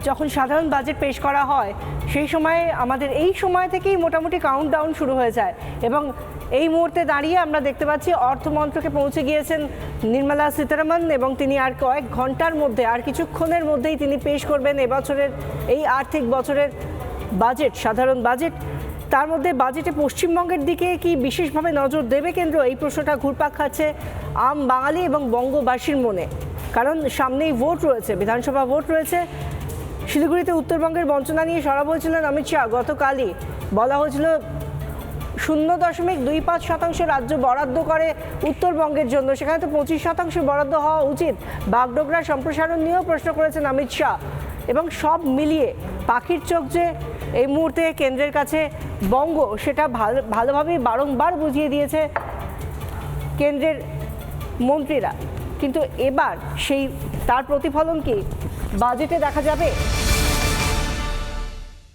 যখন সাধারণ বাজেট পেশ করা হয় সেই সময়ে আমাদের এই সময় থেকেই মোটামুটি কাউন্টডাউন শুরু হয়ে যায় এবং এই মুহূর্তে দাঁড়িয়ে আমরা দেখতে পাচ্ছি অর্থমন্ত্রকে পৌঁছে গিয়েছেন নির্মলা সীতারামন এবং তিনি আর কয়েক ঘন্টার মধ্যে আর কিছুক্ষণের মধ্যেই তিনি পেশ করবেন এবছরের এই আর্থিক বছরের বাজেট, সাধারণ বাজেট। তার মধ্যে বাজেটে পশ্চিমবঙ্গের দিকে কি বিশেষভাবে নজর দেবে কেন্দ্র, এই প্রশ্নটা ঘুরপাক খাচ্ছে আম বাঙালি এবং বঙ্গবাসীর মনে। কারণ সামনেই ভোট রয়েছে, বিধানসভা ভোট রয়েছে। শিলিগুড়িতে উত্তরবঙ্গের বঞ্চনা নিয়ে সরব হয়েছিলেন অমিত শাহ। গতকালই বলা হয়েছিল 0.25% রাজ্য বরাদ্দ করে উত্তরবঙ্গের জন্য, সেখানে তো 25% বরাদ্দ হওয়া উচিত। বাগডোগরা সম্প্রসারণ নিয়েও প্রশ্ন করেছেন অমিত শাহ। এবং সব মিলিয়ে পাখির চোখ যে এই মুহূর্তে কেন্দ্রের কাছে বঙ্গ, সেটা ভালোভাবেই বারংবার বুঝিয়ে দিয়েছে কেন্দ্রের মন্ত্রীরা। কিন্তু এবার সেই তার প্রতিফলন কি বাজেটে দেখা যাবে?